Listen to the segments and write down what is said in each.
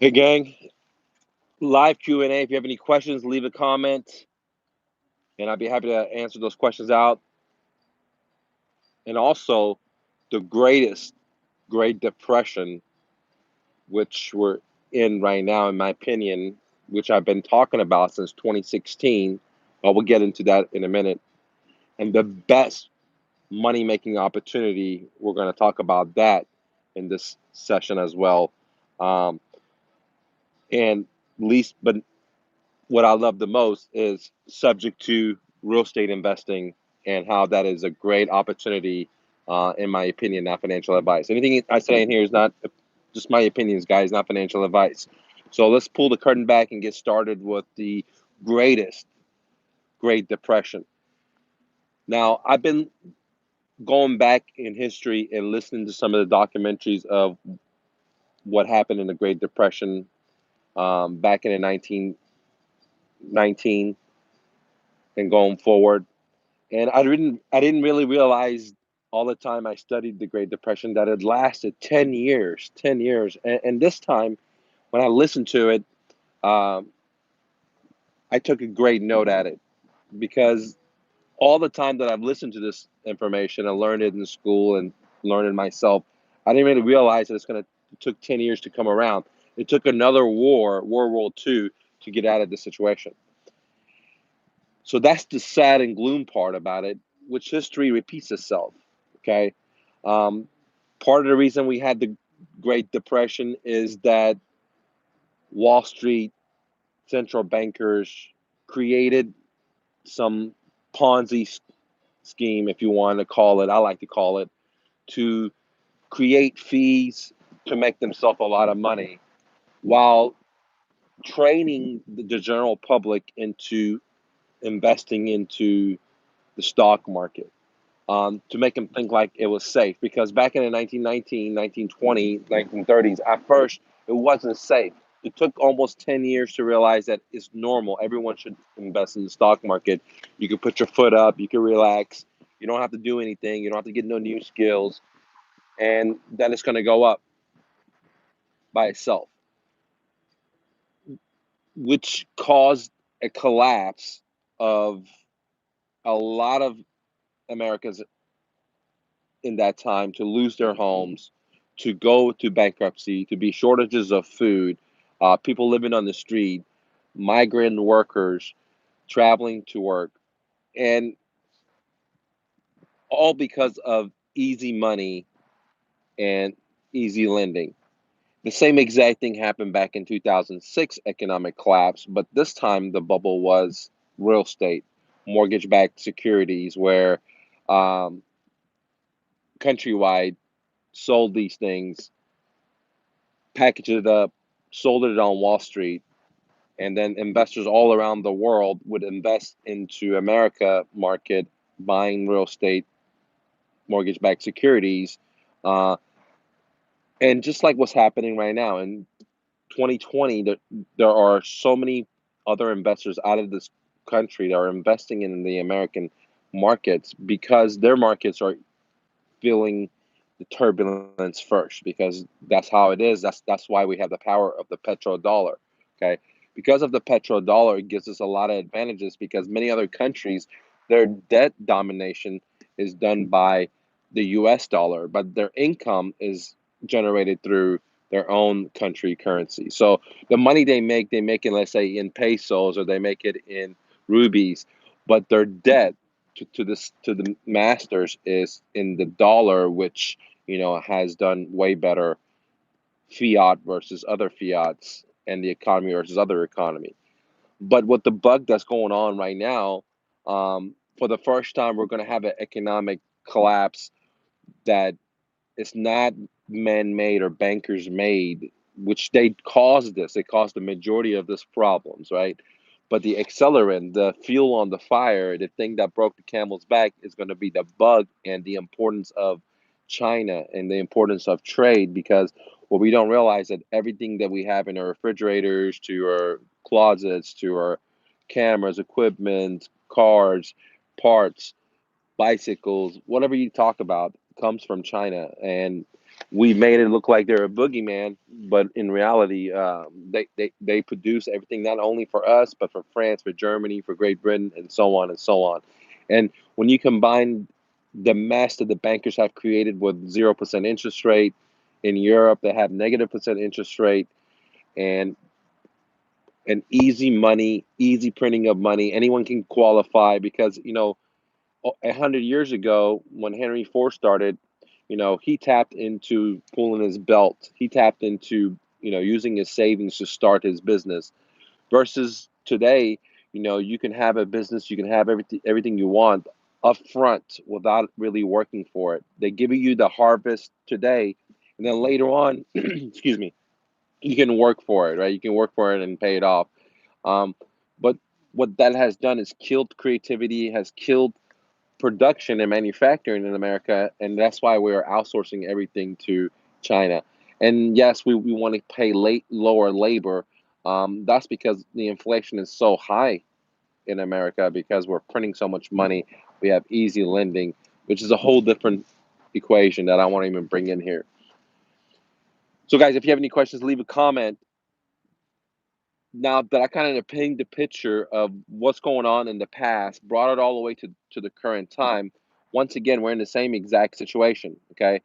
Hey gang, live Q&A. If you have any questions, leave a comment, and I'd be happy to answer those questions out. And also, the Great Depression, which we're in right now, in my opinion, which I've been talking about since 2016. We'll get into that in a minute. And the best money-making opportunity, we're going to talk about that in this session as well. Um, and least, but what I love the most is subject to real estate investing and how that is a great opportunity, in my opinion, not financial advice. Anything I say in here is not just my opinions, guys, not financial advice. So let's pull the curtain back and get started with the greatest Great Depression. Now, I've been going back in history and listening to some of the documentaries of what happened in the Great Depression, back in the 1919 and going forward. And I didn't really realize all the time I studied the Great Depression that it lasted 10 years, 10 years. And this time, when I listened to it, um, I took a great note at it because all the time that I've listened to this information and learned it in school and learned it myself, I didn't really realize that it took 10 years to come around. It took another war, World War II, to get out of the situation. So that's the sad and gloom part about it, which history repeats itself. Okay. Um, Part of the reason we had the Great Depression is that Wall Street central bankers created some Ponzi scheme, if you want to call it, I like to call it, to create fees to make themselves a lot of money while training the general public into investing into the stock market. To make them think like it was safe. Because back in the 1919, 1920, 1930s, at first, it wasn't safe. It took almost 10 years to realize that it's normal. Everyone should invest in the stock market. You can put your foot up, you can relax, you don't have to do anything, you don't have to get no new skills, and then it's going to go up by itself, which caused a collapse of a lot of Americans in that time to lose their homes, to go to bankruptcy, to be shortages of food, people living on the street, migrant workers traveling to work, and all because of easy money and easy lending. The same exact thing happened back in 2006 economic collapse, but this time the bubble was real estate, mortgage backed securities, where um, Countrywide sold these things, packaged it up, sold it on Wall Street, and then investors all around the world would invest into America market, buying real estate, mortgage-backed securities, uh, and just like what's happening right now in 2020, there are so many other investors out of this country that are investing in the American markets because their markets are feeling the turbulence first because that's how it is. That's why we have the power of the petrodollar. Okay, because of the petrodollar, it gives us a lot of advantages because many other countries, their debt domination is done by the U.S. dollar, but their income is generated through their own country currency. So the money they make it, let's say, in pesos or they make it in rubies, but their debt to the masters is in the dollar, which has done way better fiat versus other fiats and the economy versus other economy. But with the bug that's going on right now, for the first time, we're going to have an economic collapse that is not man-made or bankers made, which they caused this. They caused the majority of this problems, right? But the accelerant, the fuel on the fire, the thing that broke the camel's back is going to be the bug and the importance of China and the importance of trade. Because what we don't realize that everything that we have in our refrigerators, to our closets, to our cameras, equipment, cars, parts, bicycles, whatever you talk about comes from China. And We made it look like they're a boogeyman, but in reality, they produce everything not only for us, but for France, for Germany, for Great Britain, and so on and so on. And when you combine the mess that the bankers have created with 0% interest rate in Europe, they have negative percent interest rate and easy money, easy printing of money. Anyone can qualify because 100 years ago when Henry Ford started, he tapped into pulling his belt. He tapped into using his savings to start his business. Versus today, you can have a business, you can have everything you want up front without really working for it. They give you the harvest today, and then later on, excuse me, you can work for it, right? You can work for it and pay it off. Um, but what that has done is killed creativity, has killed production and manufacturing in America, and that's why we're outsourcing everything to China. And yes, we want to pay lower labor. That's because the inflation is so high in America because we're printing so much money. We have easy lending, which is a whole different equation that I won't even bring in here. So, guys, if you have any questions, leave a comment. Now that I kind of painted the picture of what's going on in the past, brought it all the way to the current time, once again, we're in the same exact situation. Okay.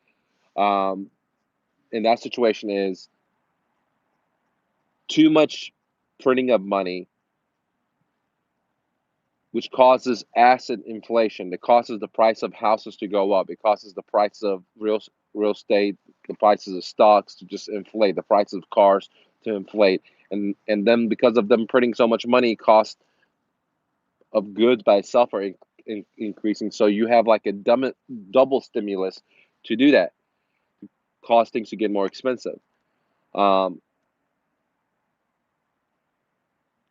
Um, and that situation is too much printing of money, which causes asset inflation. It causes the price of houses to go up. It causes the price of real estate, the prices of stocks to just inflate, the price of cars to inflate. And then because of them printing so much money, cost of goods by itself are increasing. So you have like a double stimulus to do that, cause things to get more expensive. Um,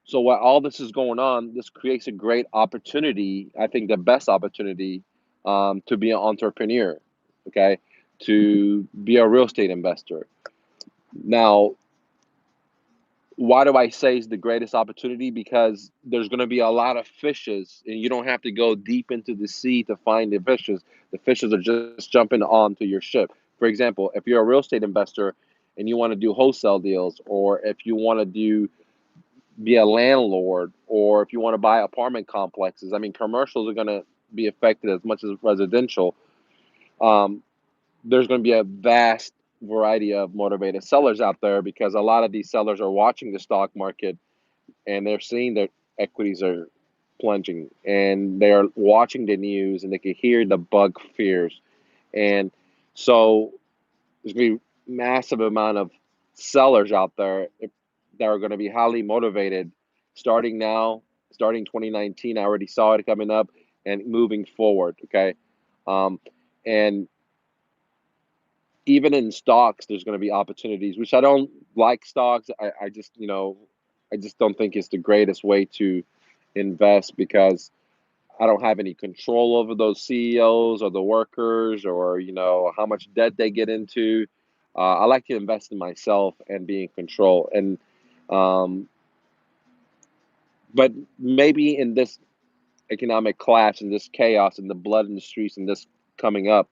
so while all this is going on, this creates a great opportunity. I think the best opportunity to be an entrepreneur, okay, to be a real estate investor. Now, why do I say it's the greatest opportunity? Because there's going to be a lot of fishes, and you don't have to go deep into the sea to find the fishes. The fishes are just jumping onto your ship. For example, if you're a real estate investor and you want to do wholesale deals, or if you want to be a landlord, or if you want to buy apartment complexes, I mean, commercials are going to be affected as much as residential. Um, there's going to be a vast variety of motivated sellers out there because a lot of these sellers are watching the stock market and they're seeing their equities are plunging and they're watching the news and they can hear the bug fears. And so there's going to be massive amount of sellers out there that are going to be highly motivated starting now, starting 2019. I already saw it coming up and moving forward. Okay. Um, and even in stocks, there's going to be opportunities, which I don't like stocks. I just, I just don't think it's the greatest way to invest because I don't have any control over those CEOs or the workers or, how much debt they get into. I like to invest in myself and be in control. Um, but maybe in this economic clash and this chaos and the blood in the streets and this coming up,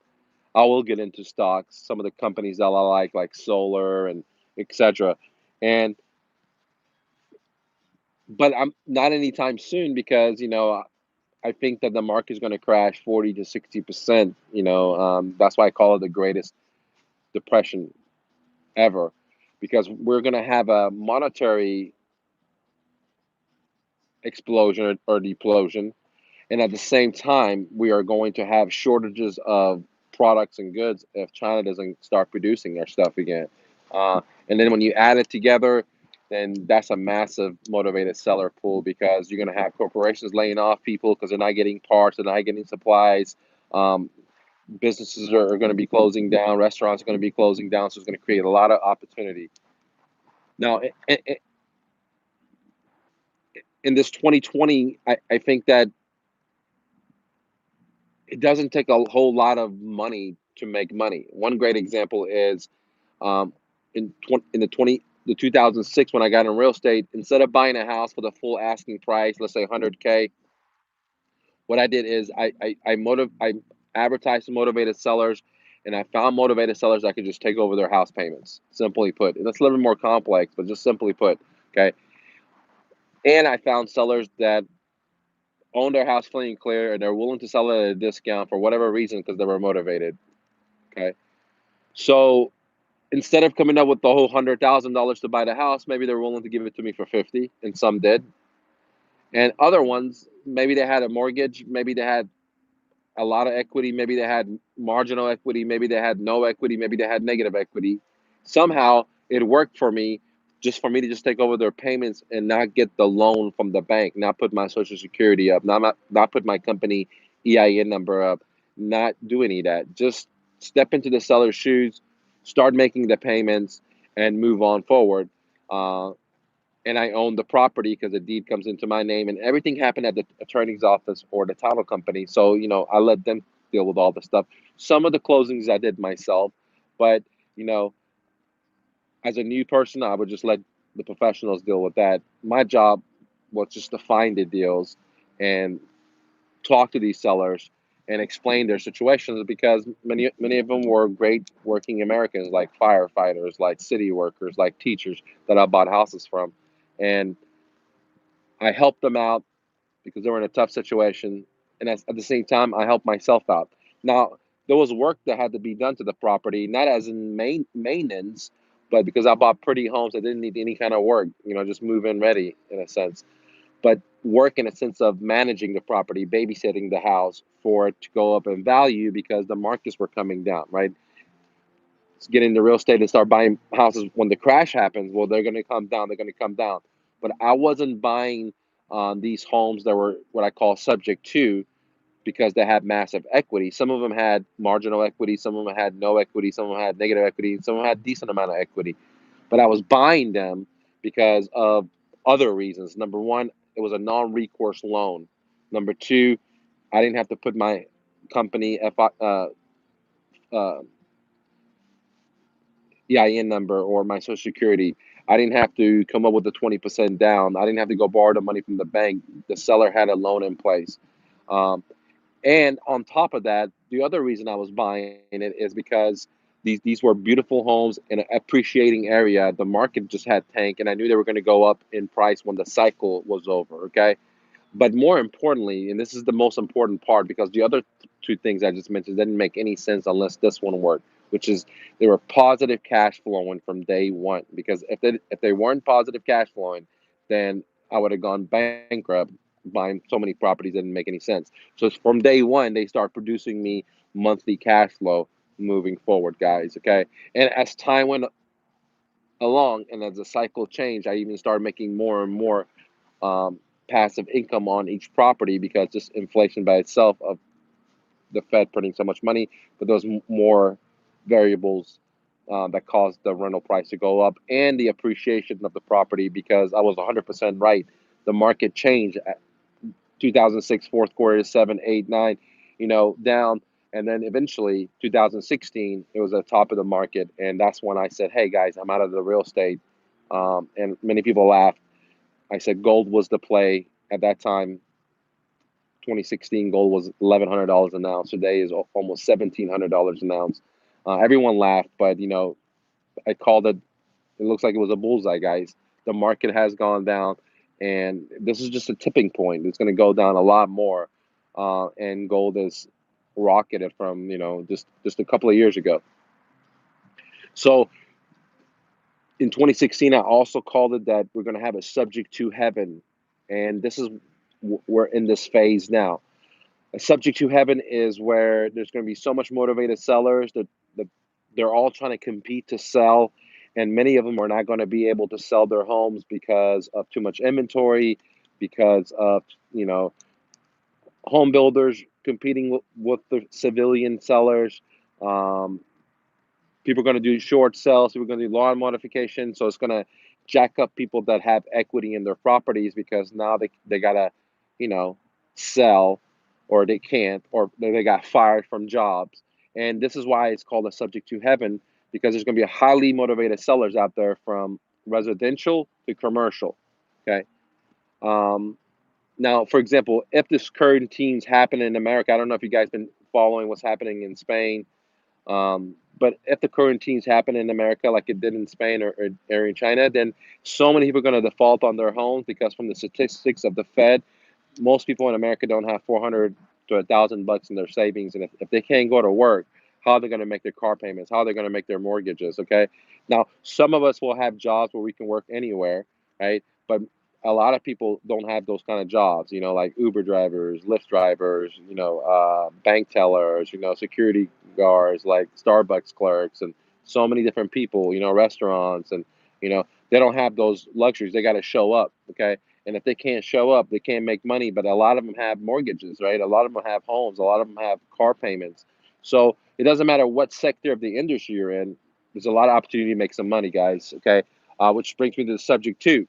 I will get into stocks, some of the companies that I like solar and etc. And but I'm not anytime soon because I think that the market is going to crash 40 to 60%. That's why I call it the greatest depression ever, because we're going to have a monetary explosion or deplosion, and at the same time, we are going to have shortages of products and goods if China doesn't start producing their stuff again. And then when you add it together, then that's a massive motivated seller pool because you're going to have corporations laying off people because they're not getting parts, they're not getting supplies. Um, Businesses are going to be closing down, restaurants are going to be closing down, so it's going to create a lot of opportunity. Now, in this 2020, I think that it doesn't take a whole lot of money to make money. One great example is um, in the 2006 when I got in real estate. Instead of buying a house for the full asking price, let's say 100K, what I did is I advertised to motivated sellers, and I found motivated sellers that could just take over their house payments. Simply put, and that's a little bit more complex, but just simply put, okay. And I found sellers that own their house free and clear, and they're willing to sell it at a discount for whatever reason because they were motivated. Okay, so instead of coming up with the whole $100,000 to buy the house, maybe they're willing to give it to me for 50, and some did. And other ones, maybe they had a mortgage, maybe they had a lot of equity, maybe they had marginal equity, maybe they had no equity, maybe they had negative equity. Somehow it worked for me, just for me to just take over their payments and not get the loan from the bank, not put my social security up, not put my company EIN number up, not do any of that. Just step into the seller's shoes, start making the payments, and move on forward. Uh, and I own the property because the deed comes into my name, and everything happened at the attorney's office or the title company. So, I let them deal with all the stuff. Some of the closings I did myself, but, you know, as a new person, I would just let the professionals deal with that. My job was just to find the deals and talk to these sellers and explain their situations, because many of them were great working Americans, like firefighters, like city workers, like teachers that I bought houses from. And I helped them out because they were in a tough situation, and at the same time, I helped myself out. Now, there was work that had to be done to the property, not as in maintenance, but because I bought pretty homes that didn't need any kind of work, just move in ready in a sense. But work in a sense of managing the property, babysitting the house for it to go up in value because the markets were coming down, right? Get into real estate and start buying houses when the crash happens. Well, they're going to come down. They're going to come down. But I wasn't buying these homes that were what I call subject to, because they had massive equity. Some of them had marginal equity. Some of them had no equity. Some of them had negative equity. Some of them had decent amount of equity. But I was buying them because of other reasons. Number one, it was a non-recourse loan. Number two, I didn't have to put my company uh, EIN number or my social security. I didn't have to come up with the 20% down. I didn't have to go borrow the money from the bank. The seller had a loan in place. Um, and on top of that, the other reason I was buying it is because these were beautiful homes in an appreciating area. The market just had tanked, and I knew they were going to go up in price when the cycle was over. Okay. But more importantly, and this is the most important part, because the other two things I just mentioned didn't make any sense unless this one worked, which is they were positive cash flowing from day one. Because if they weren't positive cash flowing, then I would have gone bankrupt buying so many properties that didn't make any sense. So it's from day one, they start producing me monthly cash flow moving forward, guys. Okay. And as time went along and as the cycle changed, I even started making more and more um, passive income on each property, because just inflation by itself of the Fed printing so much money, but those more variables that caused the rental price to go up, and the appreciation of the property, because I was 100% right. The market changed at 2006 fourth quarter, 7, 8, 9, down. And then eventually 2016, it was at the top of the market. And that's when I said, hey guys, I'm out of the real estate. And many people laughed. I said gold was the play at that time. 2016 gold was $1,100 an ounce. Today is almost $1,700 an ounce. Everyone laughed, but I called it. It looks like it was a bullseye, guys. The market has gone down, and this is just a tipping point. It's going to go down a lot more, and gold is rocketed from just a couple of years ago. So in 2016, I also called it that we're going to have a subject to heaven, and this is we're in this phase now. A subject to heaven is where there's going to be so much motivated sellers that they're all trying to compete to sell, and many of them are not going to be able to sell their homes because of too much inventory, because of you know home builders competing with the civilian sellers. Um, People are going to do short sales. People are going to do lawn modification, so it's going to jack up people that have equity in their properties, because now they gotta you know sell, or they can't, or they got fired from jobs. And this is why it's called a subject to heaven, because there's going to be highly motivated sellers out there, from residential to commercial. Okay. um, Now, for example, if this current teens happen in America, I don't know if you guys been following what's happening in Spain. But if the quarantines happen in America like it did in Spain or in China, then so many people are going to default on their homes because from the statistics of the Fed, most people in America don't have 400 to 1,000 bucks in their savings, and if they can't go to work, how are they going to make their car payments? How are they going to make their mortgages? Okay, now some of us will have jobs where we can work anywhere, right? But a lot of people don't have those kind of jobs, like Uber drivers, Lyft drivers, bank tellers, security guards, like Starbucks clerks, and so many different people, restaurants, and they don't have those luxuries. They got to show up, okay? And if they can't show up, they can't make money. But a lot of them have mortgages, right? A lot of them have homes. A lot of them have car payments. So it doesn't matter what sector of the industry you're in. There's a lot of opportunity to make some money, guys. Okay, which brings me to the subject too.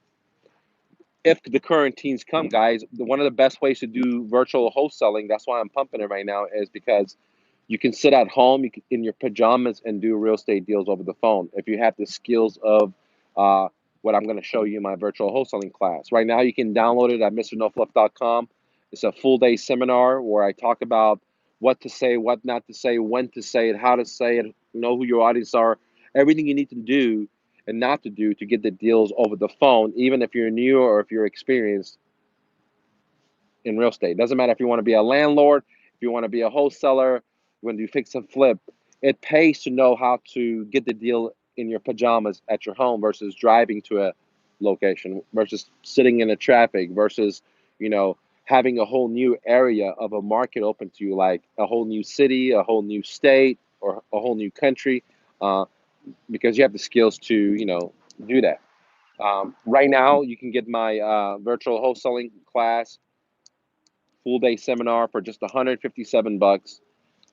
If the quarantines come, guys, one of the best ways to do virtual wholesaling, that's why I'm pumping it right now, is because you can sit at home in your pajamas and do real estate deals over the phone if you have the skills of uh, what I'm going to show you in my virtual wholesaling class. Right now, you can download it at mrnofluff.com. It's a full day seminar where I talk about what to say, what not to say, when to say it, how to say it, know who your audience are, everything you need to do and not to do to get the deals over the phone, even if you're new or if you're experienced in real estate. Doesn't matter if you want to be a landlord, if you want to be a wholesaler, you want to do fix and flip. It pays to know how to get the deal in your pajamas at your home versus driving to a location, versus sitting in the traffic, versus, you know, having a whole new area of a market open to you, like a whole new city, a whole new state, or a whole new country, uh, because you have the skills to, do that. Right now, you can get my virtual wholesaling class full day seminar for just 157 bucks.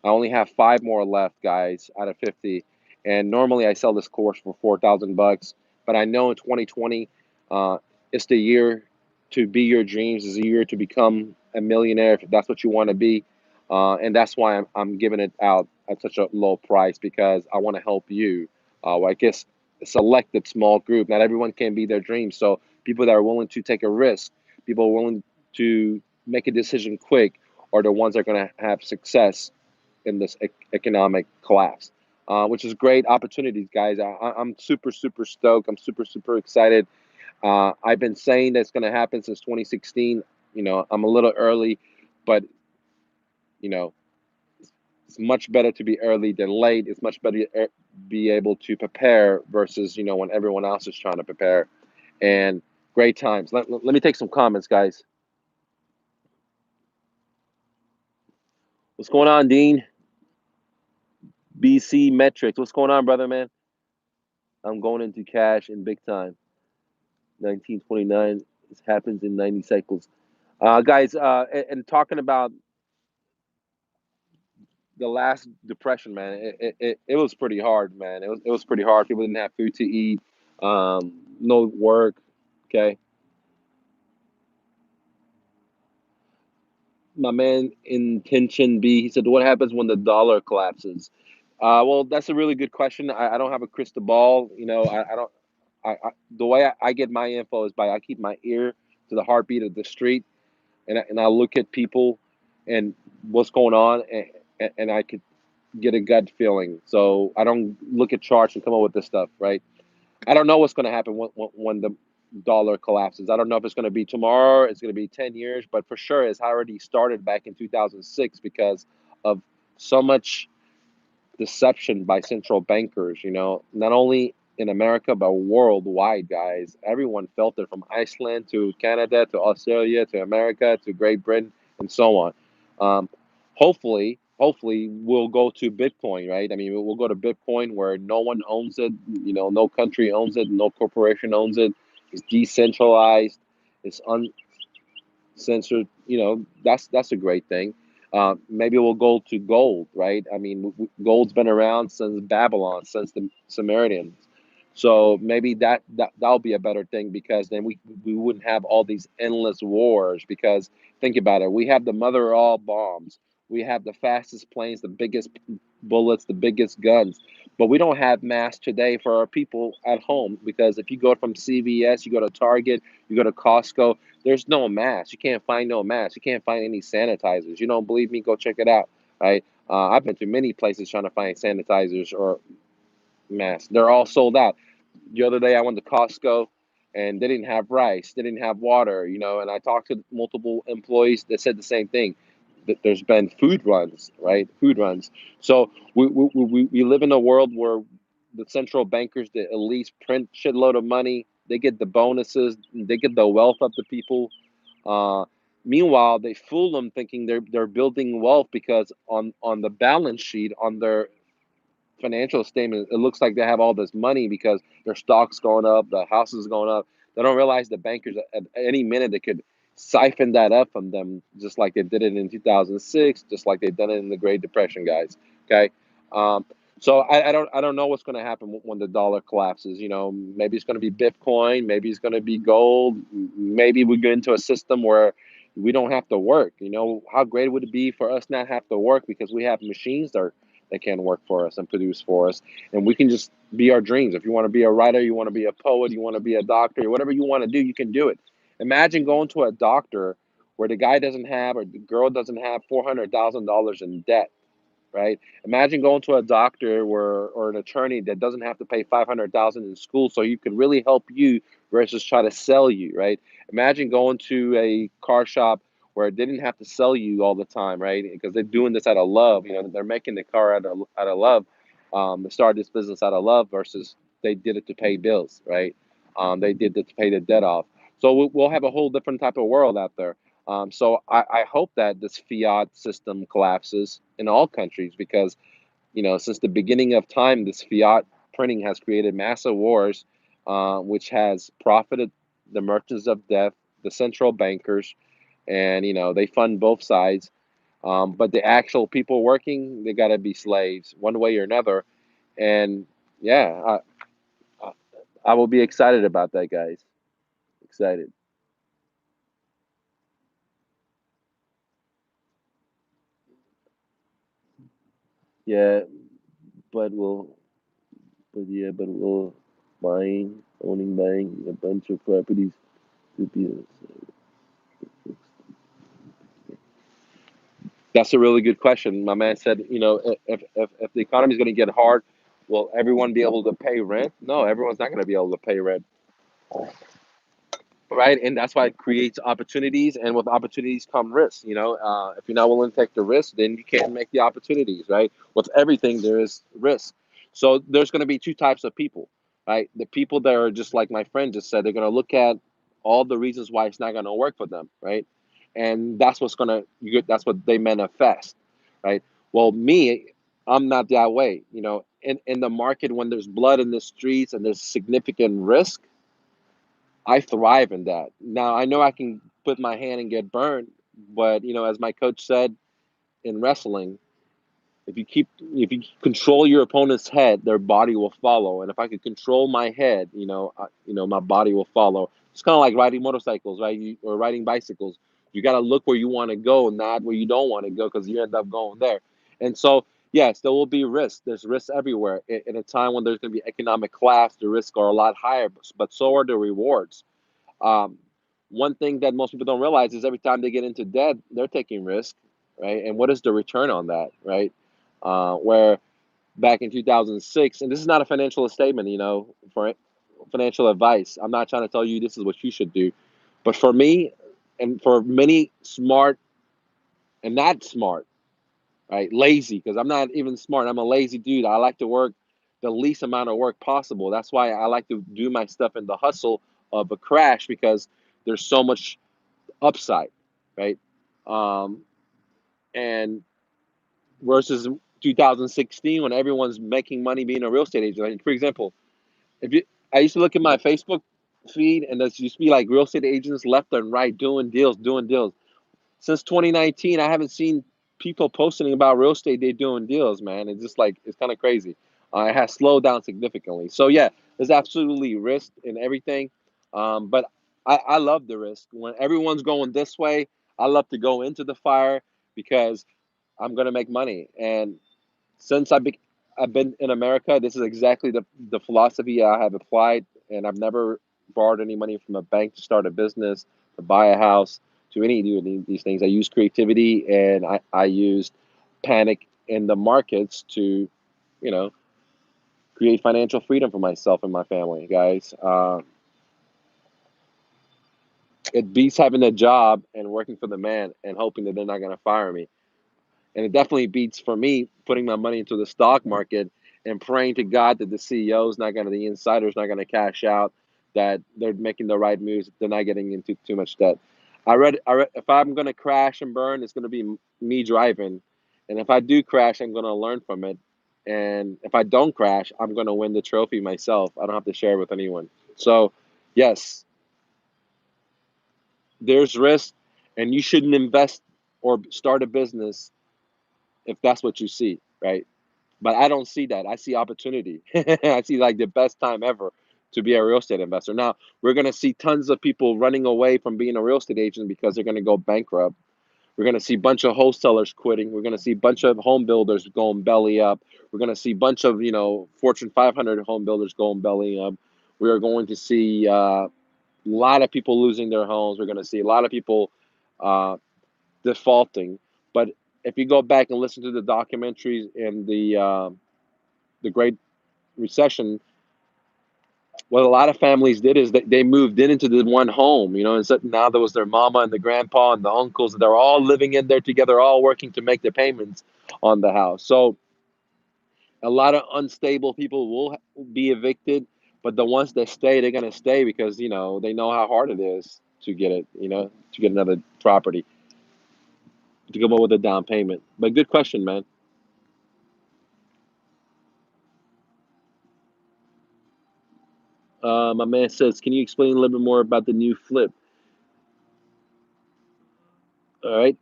I only have 5 more left, guys, out of 50. And normally I sell this course for 4,000 bucks, but I know in 2020, uh, it's the year to be your dreams. Is a year to become a millionaire if that's what you want to be. And that's why I'm giving it out at such a low price because I want to help you. Well, I guess a selected small group. Not everyone can be their dreams. So people that are willing to take a risk, people willing to make a decision quick, are the ones that are going to have success in this economic collapse, which is great opportunities, guys. I'm super, super stoked. I'm super, super excited. I've been saying that's going to happen since 2016. I'm a little early, but you know, it's much better to be early than late. It's much better to be able to prepare versus when everyone else is trying to prepare. And great times. Let me take some comments, guys. What's going on, Dean? BC Metrics. What's going on, brother, man? I'm going into cash in big time. 1929. This happens in 90 cycles. Guys, and talking about the last depression, man, it was pretty hard, man. It was pretty hard. People didn't have food to eat, no work. Okay, my man Intention B, he said, "What happens when the dollar collapses?" Well, that's a really good question. I don't have a crystal ball. I don't. The way I get my info is by I keep my ear to the heartbeat of the street, and I look at people and what's going on, and I could get a gut feeling. So I don't look at charts and come up with this stuff, right? I don't know what's going to happen when the dollar collapses. I don't know if it's going to be tomorrow, it's going to be 10 years, but for sure it's already started back in 2006 because of so much deception by central bankers, not only in America, but worldwide, guys. Everyone felt it from Iceland to Canada to Australia to America to Great Britain and so on. Um, hopefully, we'll go to Bitcoin, right? I mean, we'll go to Bitcoin where no one owns it, no country owns it, no corporation owns it. It's decentralized, it's censored. That's a great thing. Maybe we'll go to gold, right? I mean, gold's been around since Babylon, since the Sumerians. So maybe that'll be a better thing because then we wouldn't have all these endless wars. Because think about it, we have the mother of all bombs, we have the fastest planes, the biggest bullets, the biggest guns, but we don't have mass today for our people at home. Because if you go from CVS, you go to Target, you go to Costco, there's no mask. You can't find no mask. You can't find any sanitizers. You don't believe me? Go check it out. Right? I've been to many places trying to find sanitizers or masks. They're all sold out. The other day I went to Costco and they didn't have rice, they didn't have water, and I talked to multiple employees that said the same thing. That there's been food runs, right? Food runs. So we live in a world where the central bankers that at least print shitload of money, they get the bonuses, they get the wealth of the people. Uh, Meanwhile, they fool them thinking they're building wealth because on the balance sheet, on their financial statement, it looks like they have all this money because their stock's going up, the house is going up. They don't realize the bankers at any minute they could siphon that up from them, just like they did it in 2006, just like they've done it in the Great Depression, guys. Okay, um, so I don't know what's going to happen when the dollar collapses. Maybe it's going to be Bitcoin, maybe it's going to be gold, maybe we get into a system where we don't have to work. How great would it be for us not have to work because we have machines that can work for us and produce for us. And we can just be our dreams. If you want to be a writer, you want to be a poet, you want to be a doctor, whatever you want to do, you can do it. Imagine going to a doctor where the guy doesn't have or the girl doesn't have $400,000 in debt, right? Imagine going to a doctor or an attorney that doesn't have to pay 500,000 in school, so you could really help you versus try to sell you, right? Imagine going to a car shop where they didn't have to sell you all the time, right? Because they're doing this out of love. They're making the car out of love. They started this business out of love versus they did it to pay bills, right? They did it to pay the debt off. So we'll have a whole different type of world out there. So I hope that this fiat system collapses in all countries because, since the beginning of time, this fiat printing has created massive wars, which has profited the merchants of death, the central bankers, and, they fund both sides. But the actual people working, they got to be slaves one way or another. And yeah, I, I will be excited about that, guys. Excited. Yeah, but we'll but we'll buying a bunch of properties to be. That's a really good question. My man said, if the economy is going to get hard, will everyone be able to pay rent? No, everyone's not going to be able to pay rent, right? And that's why it creates opportunities, and with opportunities come risks. If you're not willing to take the risk, then you can't make the opportunities, right? With everything, there is risk. So there's going to be two types of people, right? The people that are just like my friend just said, they're going to look at all the reasons why it's not going to work for them, right? And that's what's going to that's what they manifest, right? Well, me, I'm not that way. In the market, when there's blood in the streets and there's significant risk, I thrive in that. Now I know I can put my hand and get burned, but as my coach said in wrestling, if you control your opponent's head, their body will follow. And if I could control my head, my body will follow. It's kind of like riding motorcycles, right? Or riding bicycles. You got to look where you want to go, not where you don't want to go, because you end up going there. And so, yes, there will be risks. There's risks everywhere. In a time when there's going to be economic collapse, the risks are a lot higher, but so are the rewards. Um, One thing that most people don't realize is every time they get into debt, they're taking risk, right? And what is the return on that, right? Where back in 2006, and this is not a financial statement, for financial advice. I'm not trying to tell you this is what you should do, but for me, and for many smart and not smart, right? Lazy, because I'm not even smart. I'm a lazy dude. I like to work the least amount of work possible. That's why I like to do my stuff in the hustle of a crash because there's so much upside, right? Um, and versus 2016 when everyone's making money being a real estate agent. Like, for example, if you, I used to look at my Facebook feed and there's used to be like real estate agents left and right doing deals, doing deals. Since 2019, I haven't seen people posting about real estate. They doing deals, man. It's just like it's kind of crazy. It has slowed down significantly. So yeah, there's absolutely risk in everything, but I love the risk. When everyone's going this way, I love to go into the fire because I'm gonna make money. And since I've been in America, this is exactly the philosophy I have applied, and I've never borrowed any money from a bank to start a business, to buy a house, to any of these things. I use creativity and I used panic in the markets to, you know, create financial freedom for myself and my family, guys. It beats having a job and working for the man and hoping that they're not going to fire me. And it definitely beats for me putting my money into the stock market and praying to God that the CEO's not going to, the insiders not going to cash out, that they're making the right moves, they're not getting into too much debt. I read if I'm going to crash and burn, it's going to be me driving. And if I do crash, I'm going to learn from it. And if I don't crash, I'm going to win the trophy myself. I don't have to share it with anyone. So, yes, there's risk, and you shouldn't invest or start a business if that's what you see, right? But I don't see that. I see opportunity. I see like the best time ever to be a real estate investor. Now, we're going to see tons of people running away from being a real estate agent because they're going to go bankrupt. We're going to see a bunch of wholesalers quitting. We're going to see a bunch of home builders going belly up. We're going to see a bunch of, Fortune 500 home builders going belly up. We are going to see a lot of people losing their homes. We're going to see a lot of people uh, defaulting. But if you go back and listen to the documentaries and the Great Recession, what a lot of families did is that they moved into the one home, and so now there was their mama and the grandpa and the uncles. They're all living in there together, all working to make the payments on the house. So a lot of unstable people will be evicted, but the ones that stay, they're gonna stay because they know how hard it is to get it, to get another property, to come up with a down payment. But good question, man. My man says, can you explain a little bit more about the new flip? All right.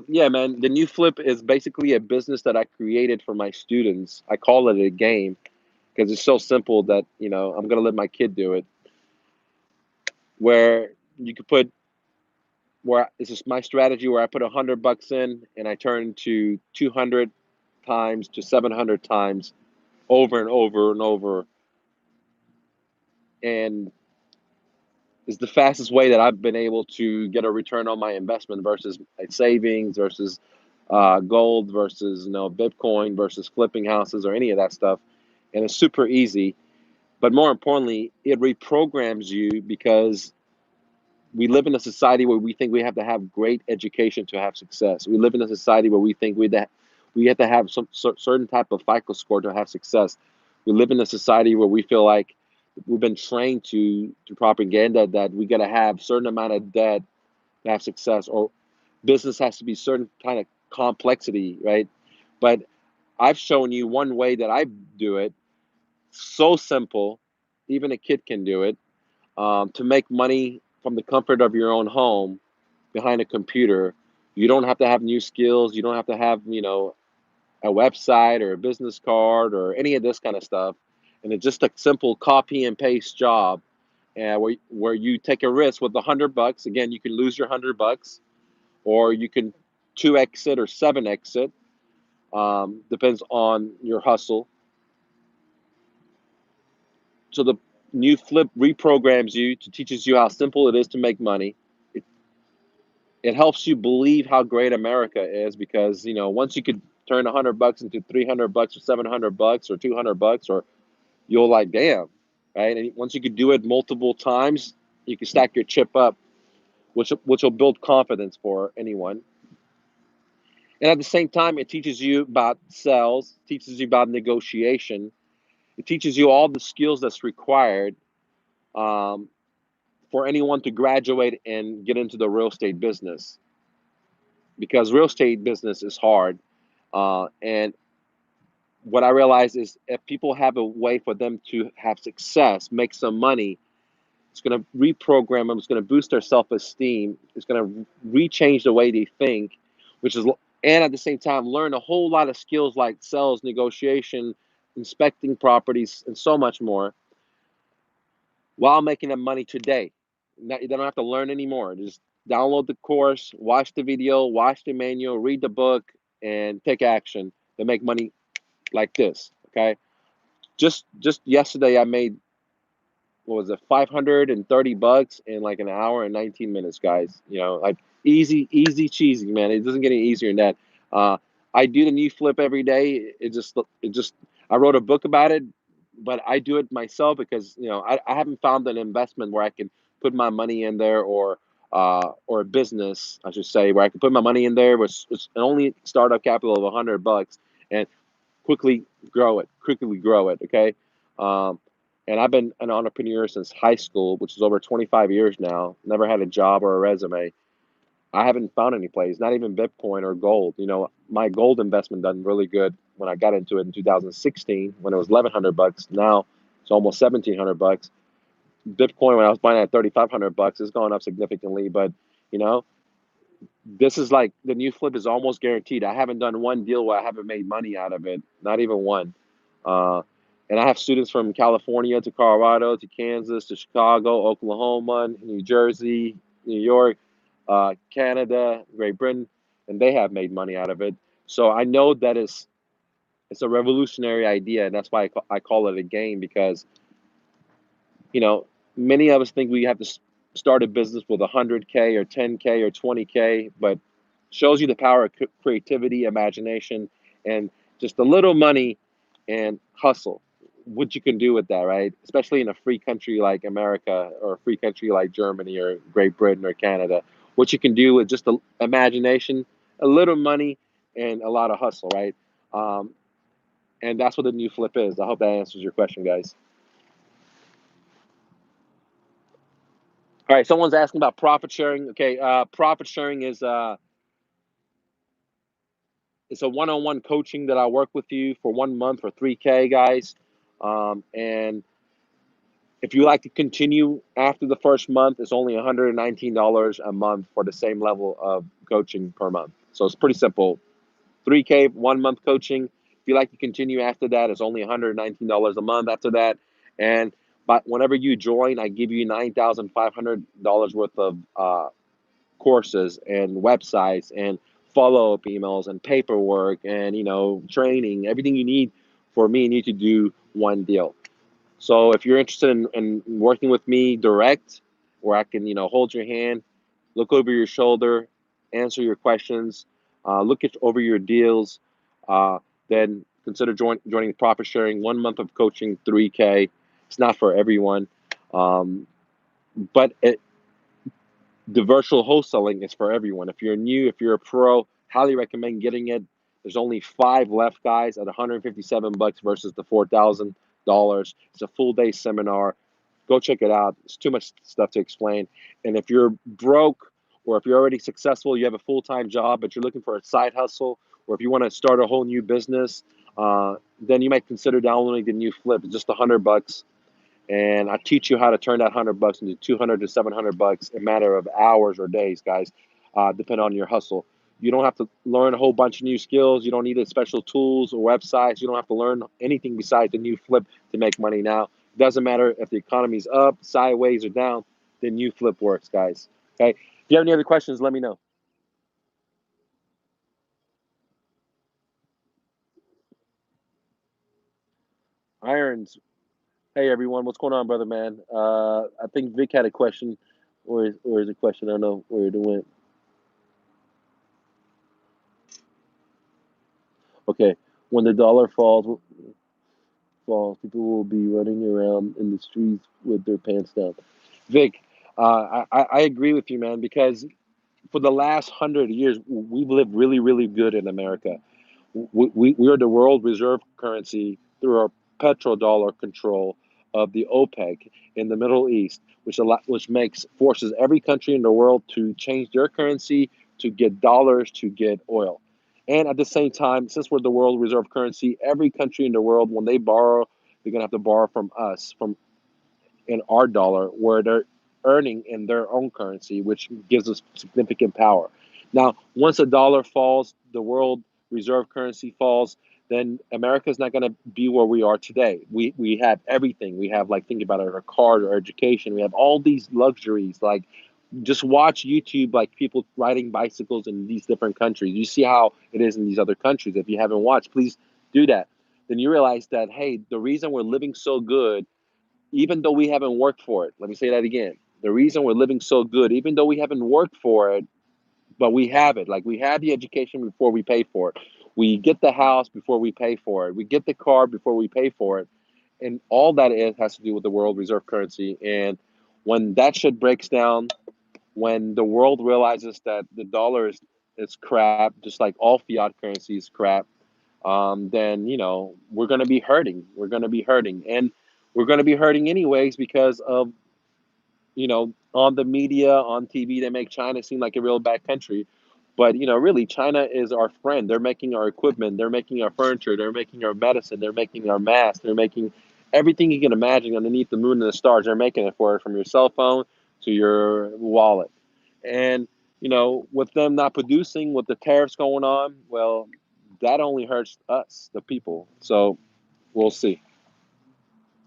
Yeah, man. The new flip is basically a business that I created for my students. I call it a game because it's so simple that, I'm going to let my kid do it. Where you could put, where this is my strategy where I put $100 in and I turn to 200 times to 700 times over and over and over. And it's the fastest way that I've been able to get a return on my investment versus savings versus gold versus Bitcoin versus flipping houses or any of that stuff, and it's super easy. But more importantly, it reprograms you because we live in a society where we think we have to have great education to have success. We live in a society where we think we have to have some certain type of FICO score to have success. We live in a society where we feel like we've been trained to propaganda that we got to have certain amount of debt to have success, or business has to be certain kind of complexity, right? But I've shown you one way that I do it, so simple, even a kid can do it, to make money from the comfort of your own home behind a computer. You don't have to have new skills. You don't have to have, a website or a business card or any of this kind of stuff. And it's just a simple copy and paste job, and where you take a risk with $100. Again, you can lose your $100, or you can 2x it or 7x it. Depends on your hustle. So the new flip reprograms you to teaches you how simple it is to make money. It, it helps you believe how great America is because once you could turn $100 into $300 or $700 or $200, or you'll like damn, right? And once you could do it multiple times, you can stack your chip up, which will build confidence for anyone. And at the same time, it teaches you about sales, teaches you about negotiation. It teaches you all the skills that's required um, for anyone to graduate and get into the real estate business. Because real estate business is hard. And what I realized is if people have a way for them to have success, make some money, it's going to reprogram them. It's going to boost their self-esteem. It's going to rechange the way they think, which is, and at the same time, learn a whole lot of skills like sales, negotiation, inspecting properties, and so much more while making them money today. They don't have to learn anymore. Just download the course, watch the video, watch the manual, read the book, and take action to make money like this. Okay. Just yesterday, I made, what was it, $530 in like an hour and 19 minutes, guys. Like easy, easy cheesy, man. It doesn't get any easier than that. I do the new flip every day. It just I wrote a book about it, but I do it myself because I haven't found an investment where I can put my money in there, or a business I should say, where I can put my money in there with an only startup capital of $100 and quickly grow it. Okay. Um, and I've been an entrepreneur since high school, which is over 25 years now. Never had a job or a resume. I haven't found any place, not even Bitcoin or gold. My gold investment done really good when I got into it in 2016 when it was $1,100. Now it's almost $1,700. Bitcoin when I was buying at $3,500, it's gone up significantly. But you know, this is like the new flip is almost guaranteed. I haven't done one deal where I haven't made money out of it, not even one. Uh, and I have students from California to Colorado to Kansas to Chicago, Oklahoma, New Jersey, New York, Canada, Great Britain, and they have made money out of it. So I know that it's a revolutionary idea, and that's why I call it a game because you know, many of us think we have to start a business with 100K or 10K or 20K, but shows you the power of creativity, imagination, and just a little money and hustle. What you can do with that, right? Especially in a free country like America or a free country like Germany or Great Britain or Canada. What you can do with just the imagination, a little money, and a lot of hustle, right? Um, and that's what the new flip is. I hope that answers your question, guys. All right, someone's asking about profit sharing. Okay, profit sharing is it's a one-on-one coaching that I work with you for 1 month for 3K, guys. And if you like to continue after the first month, it's only $119 a month for the same level of coaching per month. So it's pretty simple. 3K 1 month coaching. If you like to continue after that, it's only $119 a month after that. And but whenever you join, I give you $9,500 worth of courses and websites and follow-up emails and paperwork and training, everything you need for me and you to do one deal. So if you're interested in working with me direct, where I can hold your hand, look over your shoulder, answer your questions, look over your deals, uh, then consider joining profit sharing. 1 month of coaching, 3K. It's not for everyone, but the virtual wholesaling is for everyone. If you're new, if you're a pro, highly recommend getting it. There's only 5 left, guys, at $157 versus the $4,000. It's a full day seminar. Go check it out. It's too much stuff to explain. And if you're broke, or if you're already successful, you have a full-time job, but you're looking for a side hustle, or if you want to start a whole new business, then you might consider downloading the new Flip. It's just $100, and I teach you how to turn that $100 into 200 to $700 in a matter of hours or days, guys, depending on your hustle. You don't have to learn a whole bunch of new skills. You don't need special tools or websites. You don't have to learn anything besides the new flip to make money now. It doesn't matter if the economy's up, sideways, or down. The new flip works, guys. Okay. If you have any other questions, let me know. Irons. Hey everyone, what's going on, brother man? I think Vic had a question, or is a question? I don't know where it went. Okay, when the dollar falls, people will be running around in the streets with their pants down. Vic, I agree with you, man, because for the last 100 years, we've lived really, really good in America. We are the world reserve currency through our petrodollar control of the OPEC in the Middle East, which makes forces every country in the world to change their currency to get dollars to get oil. And at the same time, since we're the world reserve currency, every country in the world, when they borrow, they're gonna have to borrow from us, from in our dollar, where they're earning in their own currency, which gives us significant power. Now, once a dollar falls, the world reserve currency falls, then America is not going to be where we are today. We have everything. We have, like, think about it, our car, our education. We have all these luxuries. Like, just watch YouTube, like people riding bicycles in these different countries. You see how it is in these other countries. If you haven't watched, please do that. Then you realize that, hey, the reason we're living so good, even though we haven't worked for it. Let me say that again. The reason we're living so good, even though we haven't worked for it, but we have it. Like, we had the education before we paid for it. We get the house before we pay for it. We get the car before we pay for it. And all that is has to do with the world reserve currency. And when that shit breaks down, when the world realizes that the dollar is crap, just like all fiat currency is crap, then we're going to be hurting. We're going to be hurting, and we're going to be hurting anyways because of on the media, on TV, they make China seem like a real bad country. But really, China is our friend. They're making our equipment, they're making our furniture, they're making our medicine, they're making our masks, they're making everything you can imagine underneath the moon and the stars. They're making it for it, from your cell phone to your wallet. And with them not producing, with the tariffs going on, well, that only hurts us, the people. So we'll see.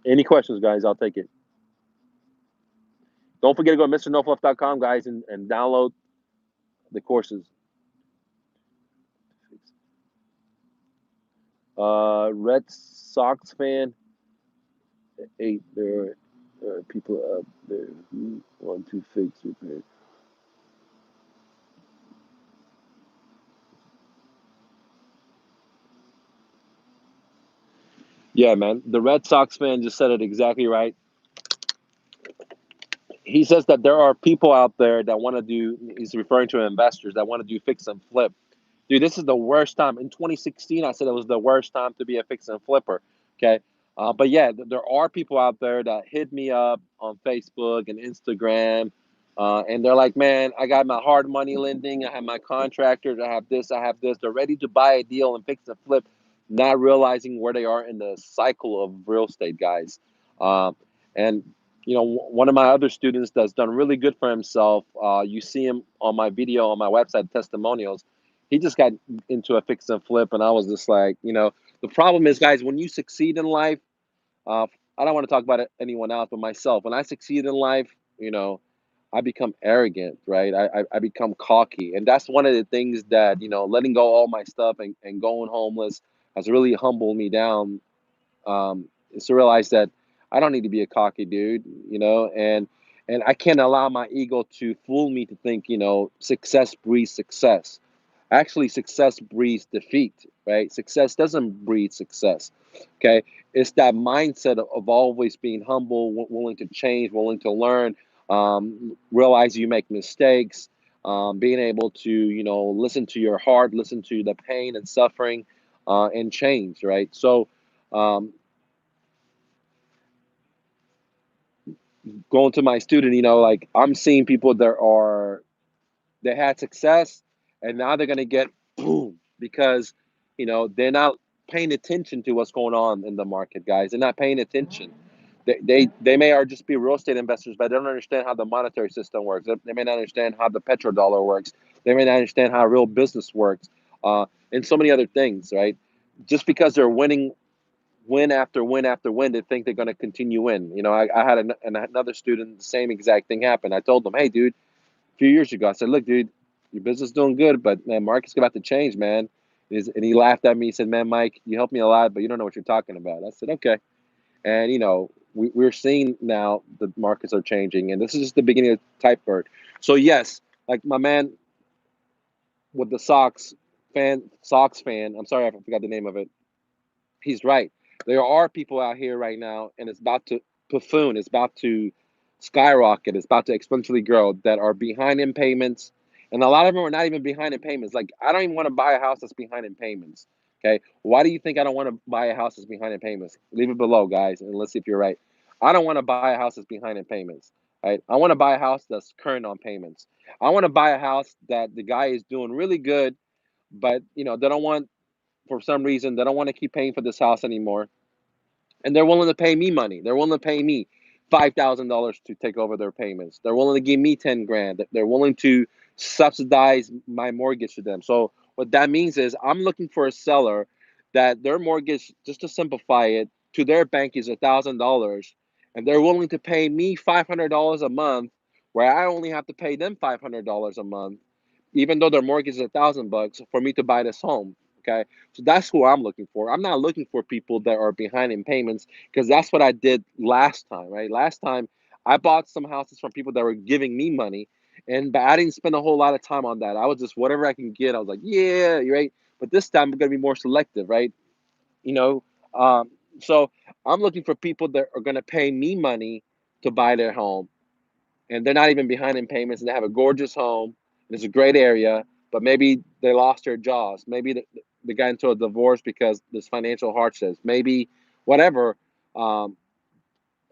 Any questions, guys? I'll take it. Don't forget to go to mrnofluff.com, guys, and download the courses. Red Sox fan. Eight. There are people up there who want to fix repair. Yeah, man. The Red Sox fan just said it exactly right. He says that there are people out there that want to do. He's referring to investors that want to do fix and flip. Dude, this is the worst time. In 2016, I said it was the worst time to be a fix and flipper. Okay. But yeah, there are people out there that hit me up on Facebook and Instagram. And they're like, man, I got my hard money lending. I have my contractors. I have this. I have this. They're ready to buy a deal and fix and flip, not realizing where they are in the cycle of real estate, guys. And one of my other students that's done really good for himself. You see him on my video on my website, testimonials. He just got into a fix and flip, and I was just like, the problem is, guys, when you succeed in life, uh, I don't want to talk about anyone else, but myself. When I succeed in life, you know, I become arrogant, right? I become cocky, and that's one of the things that letting go all my stuff and going homeless has really humbled me down. Is to realize that I don't need to be a cocky dude, and I can't allow my ego to fool me to think success breeds success. Actually, success breeds defeat, right? Success doesn't breed success. Okay, it's that mindset of always being humble, willing to change, willing to learn, realize you make mistakes, being able to listen to your heart, listen to the pain and suffering, and change, right? So um, going to my student, like I'm seeing people that they had success, and now they're gonna get boom because they're not paying attention to what's going on in the market, guys. They're not paying attention. They may are just be real estate investors, but they don't understand how the monetary system works. They may not understand how the petrodollar works. They may not understand how real business works, and so many other things, right? Just because they're winning win after win after win, they think they're going to continue win. I had another student, the same exact thing happened. I told them, hey, dude, a few years ago, I said, look, dude, your business is doing good, but man, market's about to change, man. And he laughed at me. He said, man, Mike, you helped me a lot, but you don't know what you're talking about. I said, okay. And, we're seeing now the markets are changing, and this is just the beginning of Type Bird. So, yes, like my man with the Sox fan, I'm sorry, I forgot the name of it. He's right. There are people out here right now, and it's about to buffoon. It's about to skyrocket. It's about to exponentially grow. That are behind in payments, and a lot of them are not even behind in payments. Like I don't even want to buy a house that's behind in payments. Okay, why do you think I don't want to buy a house that's behind in payments? Leave it below, guys, and let's see if you're right. I don't want to buy a house that's behind in payments. Right? I want to buy a house that's current on payments. I want to buy a house that the guy is doing really good, but they don't want for some reason they don't want to keep paying for this house anymore, and they're willing to pay me money. They're willing to pay me $5,000 to take over their payments. They're willing to give me 10 grand. They're willing to subsidize my mortgage to them. So what that means is I'm looking for a seller that their mortgage, just to simplify it, to their bank is $1,000, and they're willing to pay me $500 a month, where I only have to pay them $500 a month, even though their mortgage is $1,000 for me to buy this home. Okay, so that's who I'm looking for. I'm not looking for people that are behind in payments, because that's what I did last time, right? Last time I bought some houses from people that were giving me money, but I didn't spend a whole lot of time on that. I was just whatever I can get. I was like, yeah, you're right. but this time we're going to be more selective, right? You know, so I'm looking for people that are going to pay me money to buy their home, and they're not even behind in payments, and they have a gorgeous home, and it's a great area, but maybe they lost their jobs. Maybe they got into a divorce because there's financial hardships. Maybe whatever. Um,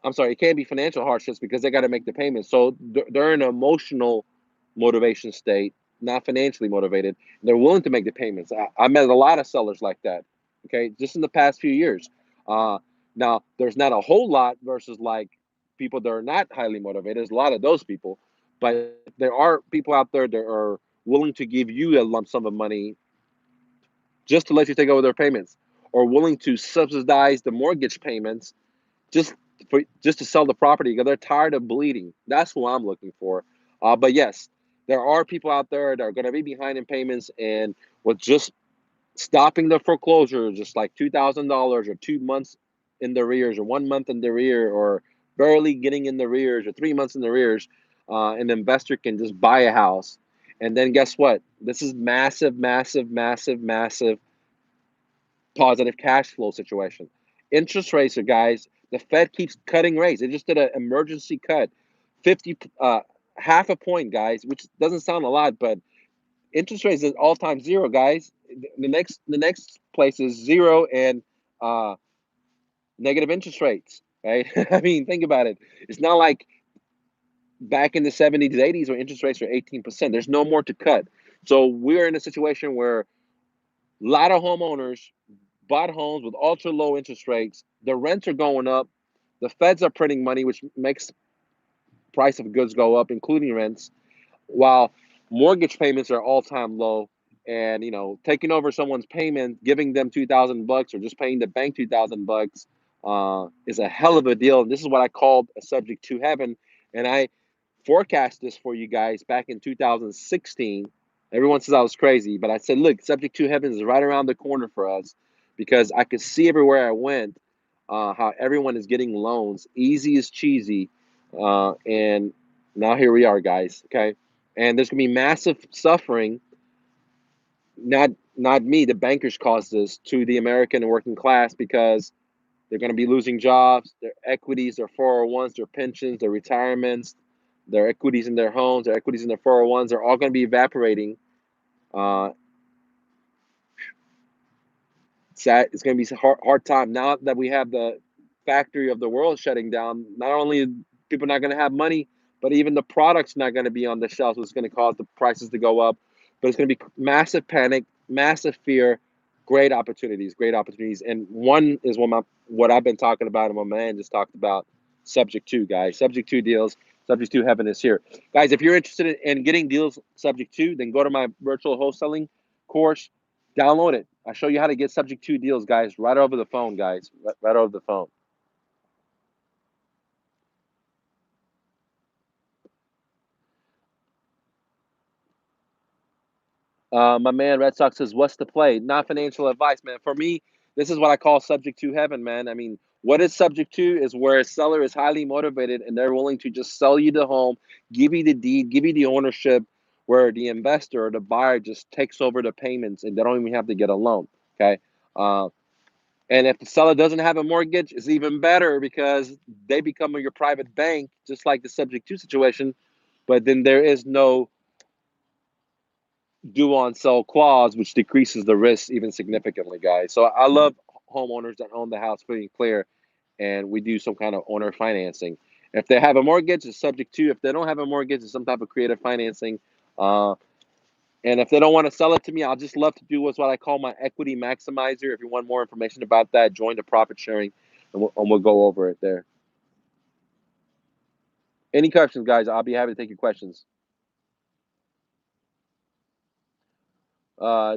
I'm sorry, it can't be financial hardships because they got to make the payments. So they're in an emotional motivation state, not financially motivated. They're willing to make the payments. I met a lot of sellers like that. Okay, just in the past few years. Uh, Now there's not a whole lot versus like people that are not highly motivated. There's a lot of those people, but there are people out there that are willing to give you a lump sum of money just to let you take over their payments, or willing to subsidize the mortgage payments just just to sell the property because they're tired of bleeding. That's who I'm looking for. But yes, there are people out there that are going to be behind in payments, and with just stopping the foreclosure, just like $2,000 or 2 months in the arrears, or 1 month in the rear, or barely getting in the rears, or 3 months in the rears, an investor can just buy a house. And then guess what? This is massive, massive, massive, massive positive cash flow situation. Interest rates are, guys, the Fed keeps cutting rates. They just did an emergency cut, 50, half a point, guys, which doesn't sound a lot, but interest rates is all time zero, guys. The next place is zero and uh, negative interest rates, right? I mean, think about it. It's not like back in the 70s, 80s, where interest rates were 18%. There's no more to cut. So we're in a situation where a lot of homeowners bought homes with ultra low interest rates. The rents are going up. The feds are printing money, which makes price of goods go up, including rents, while mortgage payments are all time low. And taking over someone's payment, giving them $2,000, or just paying the bank $2,000 is a hell of a deal. And this is what I called a subject to heaven. And I forecast this for you guys back in 2016. Everyone says I was crazy, but I said, look, subject to heaven is right around the corner for us, because I could see everywhere I went how everyone is getting loans, easy as cheesy. And now here we are, guys. Okay. And there's going to be massive suffering. Not me, the bankers caused this to the American and working class, because they're going to be losing jobs, their equities, their 401s, their pensions, their retirements, their equities in their homes, their equities in their 401s. They're all going to be evaporating. Uh, it's going to be a hard time now that we have the factory of the world shutting down. Not only people not going to have money, but even the products not going to be on the shelves, which is going to cause the prices to go up. But it's going to be massive panic, massive fear, great opportunities. And one is what I've been talking about, and my man just talked about. Subject to, guys, subject to deals, subject to heaven is here, guys. If you're interested in getting deals subject to, then go to my virtual wholesaling course. Download it. I show you how to get subject to deals, guys, right over the phone, guys. Right over the phone. My man Red Sox says, "What's the play?" Not financial advice, man. For me, this is what I call subject to heaven, man. I mean, what is subject to is where a seller is highly motivated and they're willing to just sell you the home, give you the deed, give you the ownership, where the investor or the buyer just takes over the payments and they don't even have to get a loan. Okay. Uh, And if the seller doesn't have a mortgage, it's even better, because they become your private bank, just like the subject to situation. But then there is no due on sell clause, which decreases the risk even significantly, guys. So I love homeowners that own the house free and clear, and we do some kind of owner financing. If they have a mortgage, it's subject to. If they don't have a mortgage, it's some type of creative financing. Uh, and if they don't want to sell it to me, I'll just love to do what's what I call my equity maximizer. If you want more information about that, join the profit sharing, and we'll go over it there. Any questions, guys? I'll be happy to take your questions.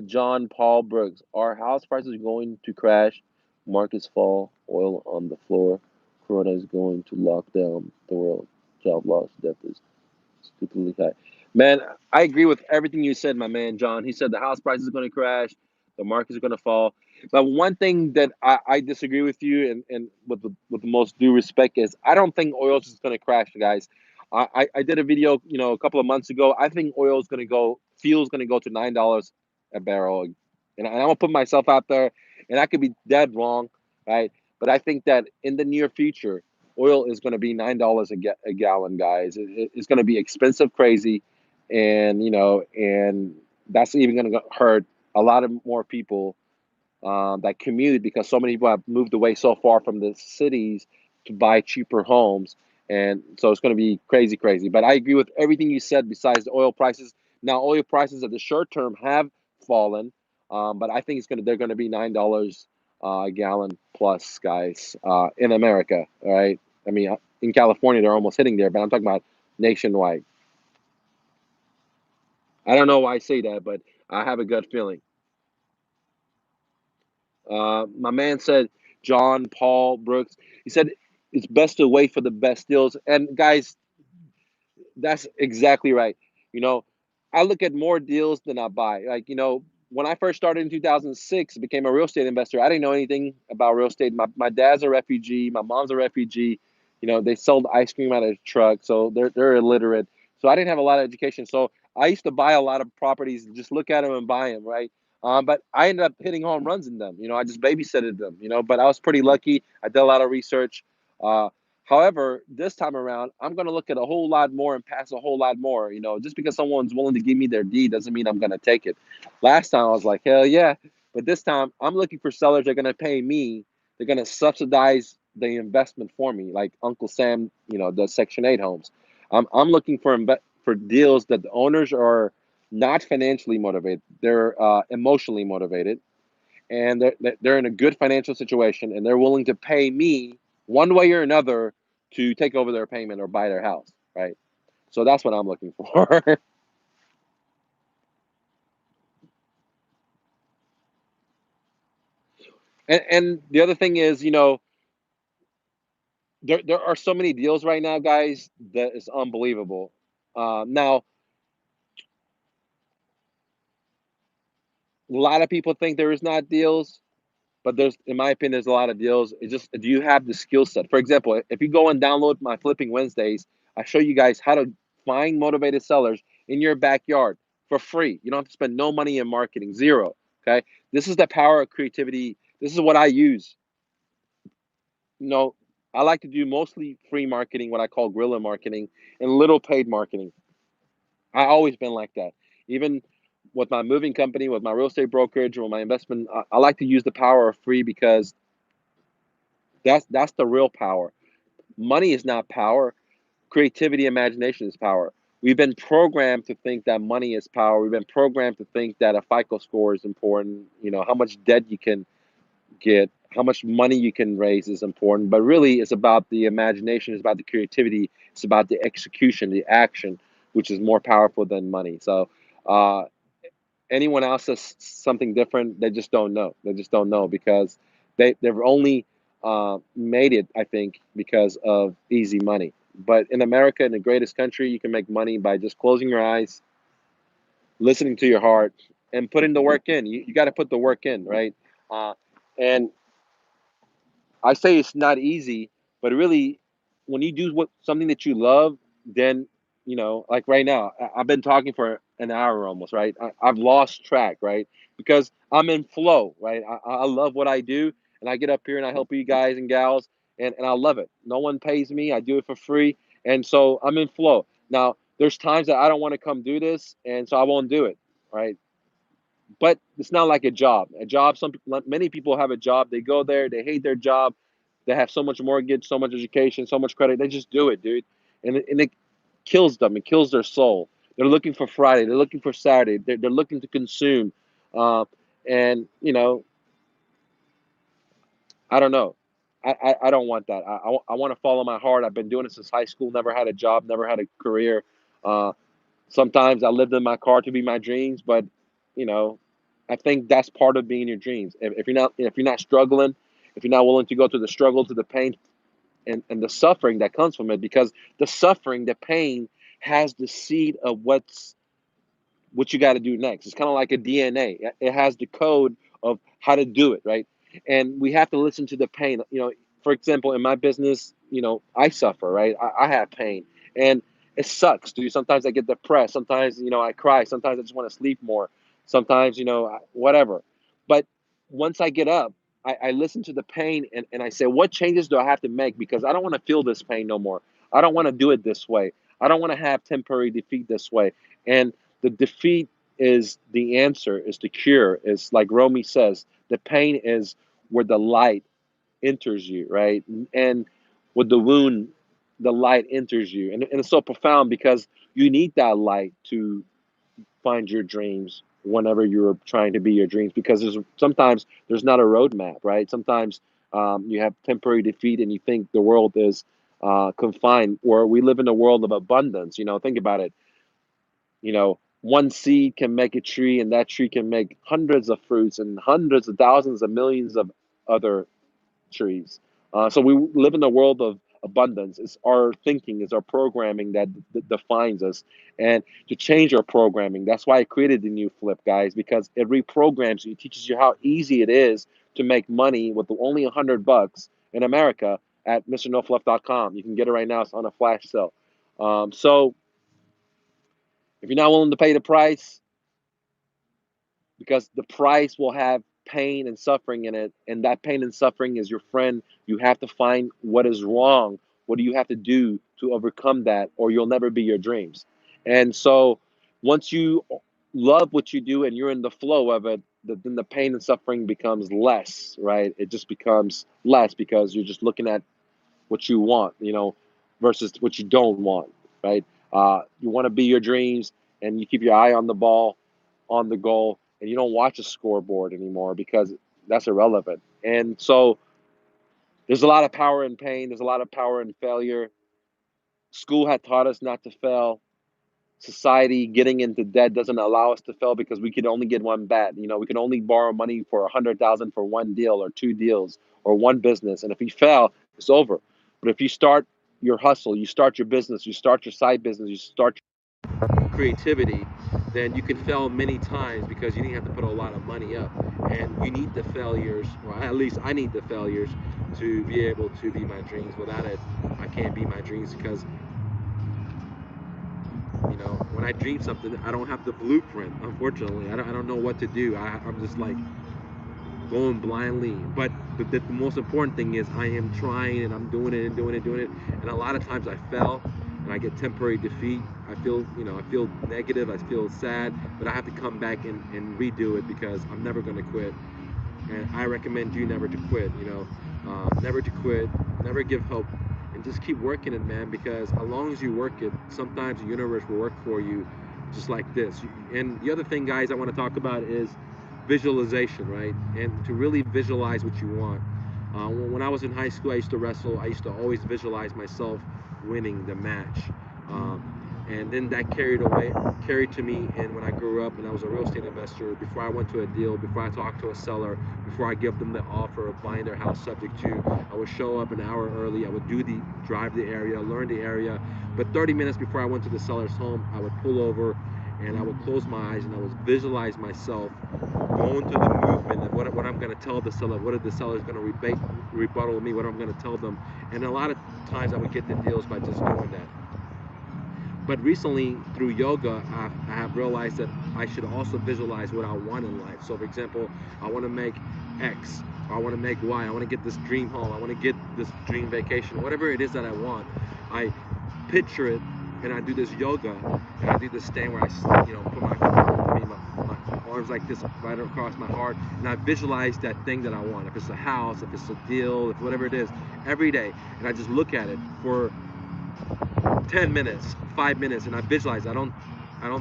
John Paul Brooks, are house prices going to crash? Markets fall, oil on the floor. Corona is going to lock down the world. Job loss, death is stupidly high. Man, I agree with everything you said, my man John. He said the house price is going to crash, the markets are going to fall. But one thing that I disagree with you, and with the most due respect, is I don't think oil is going to crash, guys. I did a video, a couple of months ago. I think oil is going to go, fuel is going to go to $9 a barrel. And I'm gonna put myself out there, and I could be dead wrong, right? But I think that in the near future, oil is going to be $9 a gallon, guys. It's going to be expensive, crazy, and and that's even going to hurt a lot of more people that commute because so many people have moved away so far from the cities to buy cheaper homes. And so it's going to be crazy, crazy. But I agree with everything you said besides the oil prices. Now, oil prices at the short term have fallen, but I think they're going to be $9 a gallon plus, guys, in America. All right. I mean, in California, they're almost hitting there, but I'm talking about nationwide. I don't know why I say that, but I have a gut feeling. My man said, John Paul Brooks, he said it's best to wait for the best deals. And guys, that's exactly right. You know, I look at more deals than I buy. Like, when I first started in 2006, became a real estate investor, I didn't know anything about real estate. My dad's a refugee, my mom's a refugee. They sold ice cream out of a truck, so they're illiterate. So I didn't have a lot of education. So I used to buy a lot of properties and just look at them and buy them, right? But I ended up hitting home runs in them. I just babysitted them, but I was pretty lucky. I did a lot of research. Uh, However, this time around, I'm going to look at a whole lot more and pass a whole lot more. Just because someone's willing to give me their deed doesn't mean I'm going to take it. Last time I was like, hell yeah. But this time I'm looking for sellers that are going to pay me. They're going to subsidize the investment for me, like Uncle Sam, does Section 8 homes. I'm looking for deals that the owners are not financially motivated. They're emotionally motivated, and they're in a good financial situation, and they're willing to pay me one way or another to take over their payment or buy their house, right? So that's what I'm looking for. And the other thing is, there are so many deals right now, guys, that is unbelievable. Now, a lot of people think there is not deals, but in my opinion, there's a lot of deals. It's just, do you have the skill set? For example, if you go and download my Flipping Wednesdays, I show you guys how to find motivated sellers in your backyard for free. You don't have to spend no money in marketing, zero. Okay, this is the power of creativity. This is what I use. You know, I like to do mostly free marketing, what I call guerrilla marketing, and little paid marketing. I always been like that. Even with my moving company, with my real estate brokerage, or my investment, I like to use the power of free because that's the real power. Money is not power. Creativity, imagination is power. We've been programmed to think that money is power. We've been programmed to think that a FICO score is important. How much debt you can get, how much money you can raise is important. But really, it's about the imagination. It's about the creativity. It's about the execution, the action, which is more powerful than money. So, uh, anyone else says something different, they just don't know. They just don't know because they've only made it, I think, because of easy money. But in America, in the greatest country, you can make money by just closing your eyes, listening to your heart, and putting the work in. You got to put the work in, right? And I say it's not easy, but really, when you do something that you love, then like right now, I've been talking for an hour almost, right? I've lost track, right? Because I'm in flow, right? I love what I do, and I get up here and I help you guys and gals, and I love it. No one pays me; I do it for free, and so I'm in flow. Now, there's times that I don't want to come do this, and so I won't do it, right? But it's not like a job. A job, many people have a job. They go there, they hate their job, they have so much mortgage, so much education, so much credit. They just do it, dude, and it kills them. It kills their soul. They're looking for Friday. They're looking for Saturday. They're looking to consume, uh, and I don't know. I don't want that. I want to follow my heart. I've been doing it since high school. Never had a job. Never had a career. Uh, Sometimes I lived in my car to be my dreams, but you know, I think that's part of being your dreams. If you're not struggling, if you're not willing to go through the struggle, to the pain, and the suffering that comes from it, because the suffering, the pain, has the seed of what you got to do next. It's kind of like a DNA. It has the code of how to do it, right? And we have to listen to the pain. For example, in my business, I suffer, right? I have pain, and it sucks, dude. Sometimes I get depressed. Sometimes, I cry. Sometimes I just want to sleep more. Sometimes, whatever. But once I get up, I listen to the pain, and I say, what changes do I have to make? Because I don't want to feel this pain no more. I don't want to do it this way. I don't want to have temporary defeat this way. And the defeat is the answer, is the cure. Is like Romy says, the pain is where the light enters you, right? And with the wound, the light enters you. And it's so profound because you need that light to find your dreams whenever you're trying to be your dreams, because sometimes there's not a roadmap, right? Sometimes you have temporary defeat and you think the world is confined, or we live in a world of abundance. Think about it. One seed can make a tree, and that tree can make hundreds of fruits and hundreds of thousands of millions of other trees. So we live in a world of abundance. It's our thinking, it's our programming that defines us. And to change our programming, that's why I created the new Flip, guys, because it reprograms you. It teaches you how easy it is to make money with only $100 in America at mrnofluff.com. You can get it right now. It's on a flash sale. So if you're not willing to pay the price, because the price will have pain and suffering in it, and that pain and suffering is your friend. You have to find what is wrong. What do you have to do to overcome that, or you'll never be your dreams? And so once you love what you do and you're in the flow of it, then the pain and suffering becomes less, right? It just becomes less because you're just looking at what you want, versus what you don't want, right? You want to be your dreams, and you keep your eye on the ball, on the goal, and you don't watch a scoreboard anymore because that's irrelevant. And so there's a lot of power in pain. There's a lot of power in failure. School had taught us not to fail. Society getting into debt doesn't allow us to fail because we can only get one bat. We can only borrow money for 100,000 for one deal or two deals or one business. And if we fail, it's over. But if you start your hustle, you start your business, you start your side business, you start creativity, then you can fail many times because you didn't have to put a lot of money up. And you need the failures, or at least I need the failures to be able to be my dreams. Without it, I can't be my dreams because when I dream something, I don't have the blueprint. Unfortunately, I don't know what to do. I'm just like going blindly. But the most important thing is I am trying, and I'm doing it and doing it, doing it. And a lot of times I fail and I get temporary defeat. I feel negative. I feel sad. But I have to come back and redo it because I'm never going to quit. And I recommend you never to quit. Never to quit, never give up, and just keep working it, man. Because as long as you work it, sometimes the universe will work for you, just like this. And the other thing, guys, I want to talk about is visualization, right? And to really visualize what you want. When I was in high school, I used to wrestle. I used to always visualize myself winning the match. Um, and then that carried to me. And when I grew up and I was a real estate investor, before I went to a deal, before I talked to a seller, before I give them the offer of buying their house subject to, I would show up an hour early. I would drive the area, learn the area. But 30 minutes before I went to the seller's home, I would pull over and I would close my eyes and I would visualize myself going through the movement of what I'm going to tell the seller, what are the sellers going to rebuttal me, what I'm going to tell them. And a lot of times I would get the deals by just doing that. But recently, through yoga, I have realized that I should also visualize what I want in life. So, for example, I want to make X, or I want to make Y. I want to get this dream home. I want to get this dream vacation. Whatever it is that I want, I picture it, and I do this yoga, and I do this stand where put my arms like this right across my heart, and I visualize that thing that I want. If it's a house, if it's a deal, if whatever it is, every day, and I just look at it for 10 minutes, 5 minutes, and I visualize. I don't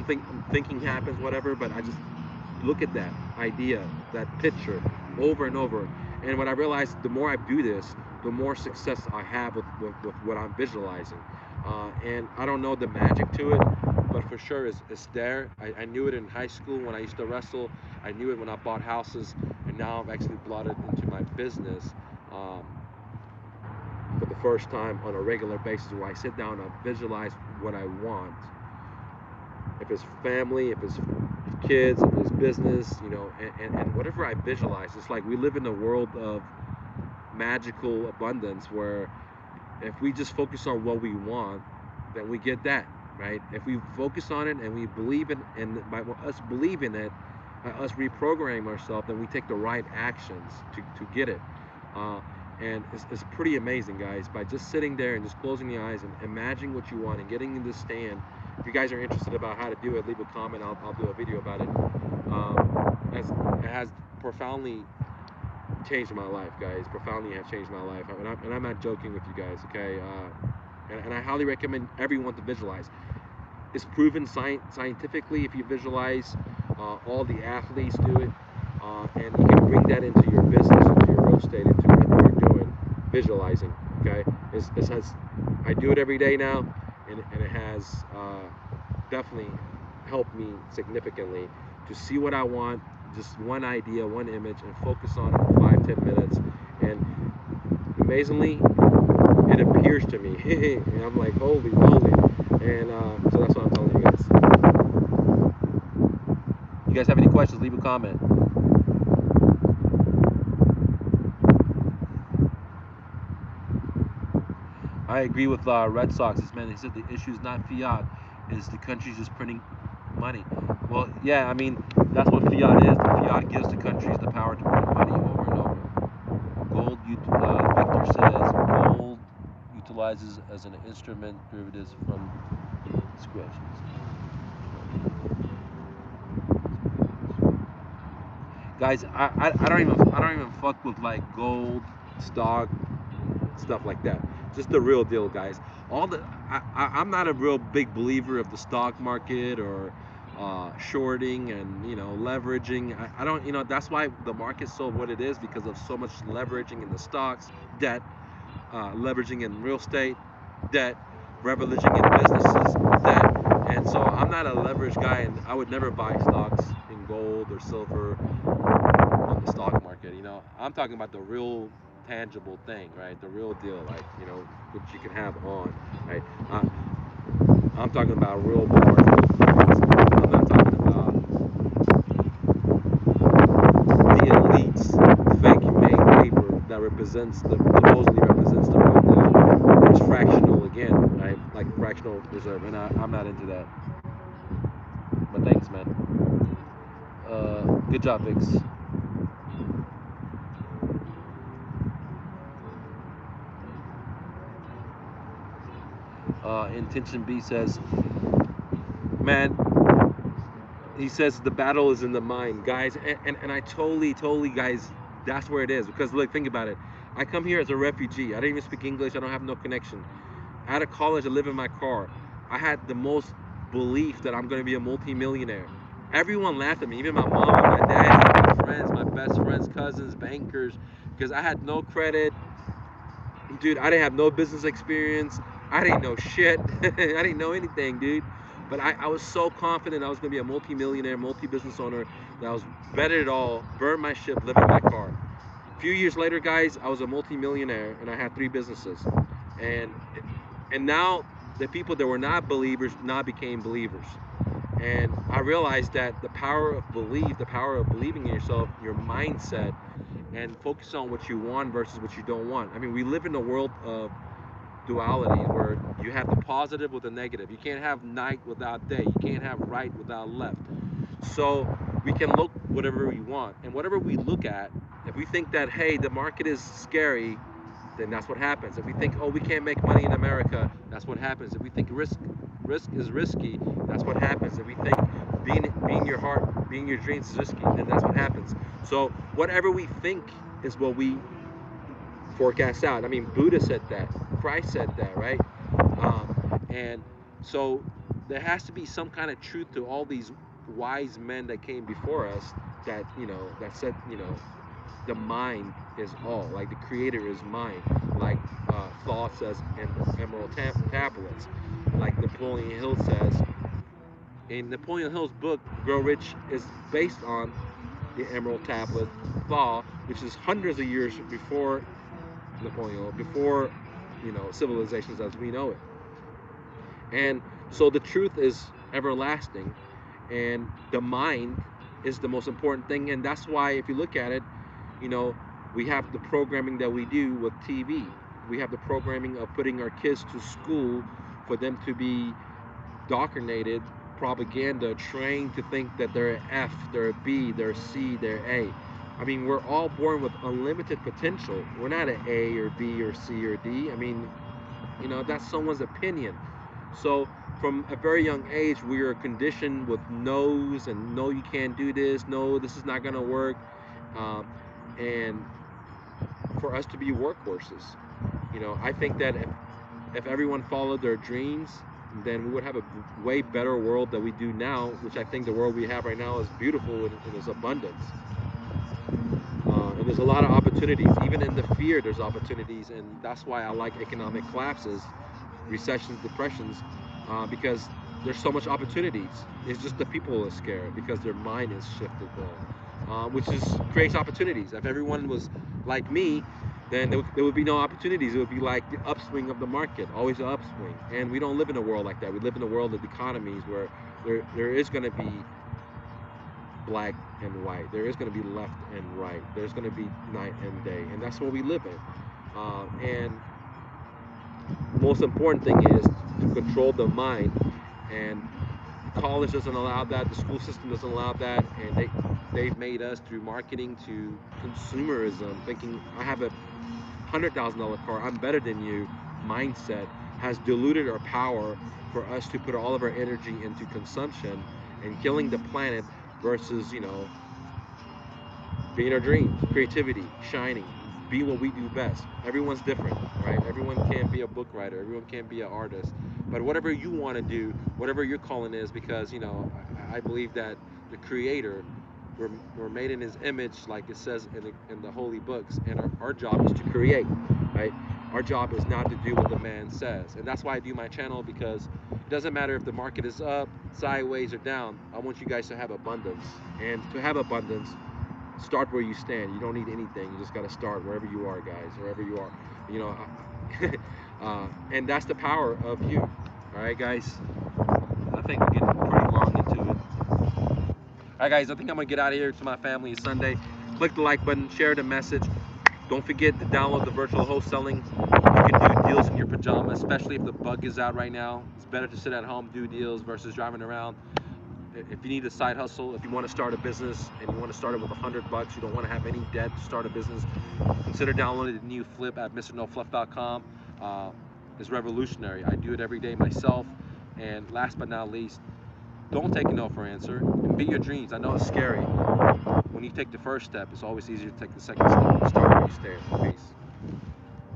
think thinking happens, whatever, but I just look at that idea, that picture over and over. And what I realized, the more I do this, the more success I have with what I'm visualizing. And I don't know the magic to it, but for sure it's there. I knew it in high school when I used to wrestle. I knew it when I bought houses, and now I've actually brought it into my business. Um, for the first time on a regular basis, where I sit down and visualize what I want. If it's family, if it's kids, if it's business, and whatever I visualize, it's like we live in a world of magical abundance where if we just focus on what we want, then we get that, right? If we focus on it and we believe it, and by us believing it, us reprogramming ourselves, then we take the right actions to get it. Uh, and it's pretty amazing, guys. By just sitting there and just closing the eyes and imagining what you want and getting in this stand. If you guys are interested about how to do it, leave a comment. I'll do a video about it. As it has profoundly changed my life, guys. Profoundly has changed my life, and I'm not joking with you guys. Okay, and I highly recommend everyone to visualize. It's proven scientifically if you visualize. All the athletes do it, and you can bring that into your business, into your real estate, into whatever you're doing. Visualizing, okay? It has, I do it every day now, and it has definitely helped me significantly to see what I want, just one idea, one image, and focus on it for 5, 10 minutes. And amazingly, it appears to me, and I'm like, holy moly! And so that's what I'm telling you guys. You guys have any questions? Leave a comment. I agree with Red Sox. This man, he said the issue is not fiat, is the country's just printing money. Well, yeah, I mean that's what fiat is. The fiat gives the countries the power to print money over and over. Victor says gold utilizes as an instrument derivatives from scripts. Guys, I don't even fuck with like gold, stock, stuff like that. Just the real deal, guys. All the I'm not a real big believer of the stock market or shorting and leveraging. I don't that's why the market's so what it is because of so much leveraging in the stocks, debt, leveraging in real estate, debt, leveraging in businesses, debt. And so I'm not a leverage guy, and I would never buy stocks in gold or silver on the stock market. I'm talking about the real tangible thing, right? The real deal, like which you can have on, right? I'm talking about real bars. I'm not talking about the elites fake made paper that represents the supposedly represents the real deal. Or it's fractional again, right? Like fractional reserve, and I'm not into that. But thanks, man. Good job, Vix. Intention B says, man, he says the battle is in the mind, guys, and I totally, guys, that's where it is. Because look, think about it. I come here as a refugee. I didn't even speak English. I don't have no connection. Out of college, I live in my car. I had the most belief that I'm going to be a multi-millionaire. Everyone laughed at me, even my mom and my dad, my friends, my best friends, cousins, bankers, because I had no credit. Dude, I didn't have no business experience. I didn't know shit. I didn't know anything, dude. But I was so confident I was gonna be a multi-millionaire, multi-business owner that I was better at all, burned my ship, living in my car. A few years later, guys, I was a multi-millionaire and I had 3 businesses. And and now the people that were not believers now became believers. And I realized that the power of belief, the power of believing in yourself, your mindset, and focus on what you want versus what you don't want. I mean, we live in a world of duality where you have the positive with the negative. You can't have night without day. You can't have right without left. So we can look whatever we want, and whatever we look at, if we think that hey, the market is scary, then that's what happens. If we think oh, we can't make money in America, that's what happens. If we think risk is risky, that's what happens. If we think being your heart, being your dreams is risky, then that's what happens. So whatever we think is what we forecast out. I mean, Buddha said that, Christ said that, right? And so there has to be some kind of truth to all these wise men that came before us that that said the mind is all, like the creator is mind, like Thoth says in Emerald Tablets, like Napoleon Hill says in Napoleon Hill's book Grow Rich is based on the Emerald Tablet Thoth, which is hundreds of years before Napoleon, before civilizations as we know it. And so the truth is everlasting, and the mind is the most important thing. And that's why, if you look at it, you know, we have the programming that we do with TV. We have the programming of putting our kids to school for them to be indoctrinated propaganda trained to think that they're a F, they're a B, they're a C, they're A. I mean, we're all born with unlimited potential. We're not an A or B or C or D. I mean, that's someone's opinion. So from a very young age, we are conditioned with no's and no, you can't do this. No, this is not going to work. Um, and for us to be workhorses, I think that if everyone followed their dreams, then we would have a way better world than we do now, which I think the world we have right now is beautiful in its abundance. And there's a lot of opportunities. Even in the fear, there's opportunities. And that's why I like economic collapses, recessions, depressions, because there's so much opportunities. It's just the people are scared because their mind is shifted, which creates opportunities. If everyone was like me, then there would be no opportunities. It would be like the upswing of the market, always an upswing. And we don't live in a world like that. We live in a world of economies where there is going to be black and white. There is going to be left and right. There's going to be night and day, and that's what we live in. And most important thing is to control the mind. And college doesn't allow that. The school system doesn't allow that, and they've made us through marketing to consumerism, thinking I have a $100,000 car, I'm better than you. Mindset has diluted our power for us to put all of our energy into consumption and killing the planet versus being our dreams, creativity, shining, be what we do best. Everyone's different, right? Everyone can't be a book writer. Everyone can't be an artist. But whatever you want to do, whatever your calling is, because I believe that the Creator, we're made in His image, like it says in the holy books, and our job is to create, right? Our job is not to do what the man says, and that's why I do my channel, because it doesn't matter if the market is up, sideways, or down. I want you guys to have abundance, and to have abundance, start where you stand. You don't need anything. You just got to start wherever you are, guys, wherever you are. You know, and that's the power of you. All right, guys. I think we're getting pretty long into it. All right, guys. I think I'm gonna get out of here to my family. It's Sunday. Click the like button. Share the message. Don't forget to download the virtual wholesaling. You can do deals in your pajamas, especially if the bug is out right now. It's better to sit at home, do deals versus driving around. If you need a side hustle, if you want to start a business and you want to start it with $100, you don't want to have any debt to start a business, consider downloading the new Flip at MrNoFluff.com. It's revolutionary. I do it every day myself. And last but not least, don't take a no for an answer and be your dreams. I know it's scary. When you take the first step, it's always easier to take the second step. Start where you stand. Peace.